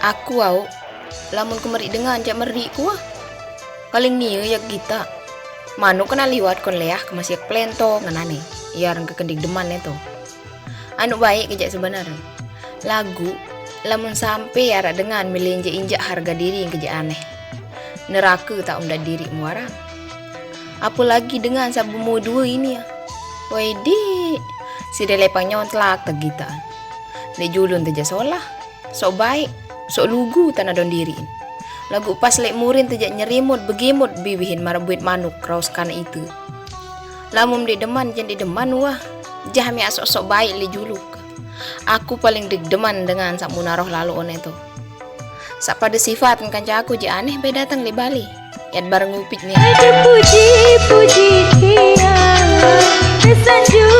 Aku lamun kemari dengan jak meri ku kaling nia ya kita manu kena liwat kon leah ke masih plento nganane yarang kekendik deman itu anu baik kejak sebenarnya lagu lamun sampai yara dengan melinjak injak harga diri yang kejak aneh neraka tak undak diri muarang apalagi dengan sabumu dua ini ya wedi si delepang nyontlak tegita ne julun teja solah sok baik sok lugu tanah don diriin lagu pas lek murin tejak nyerimut begimut bibihin marabuit manuk raus kana itu lamun di deman jen di deman wah jahmi asok-sok baik li juluk aku paling deg-deman dengan sak munaroh lalu on itu sak pada sifat kanca aku je aneh be datang li Bali yat bareng ngupik nih puji-puji dia tersanjung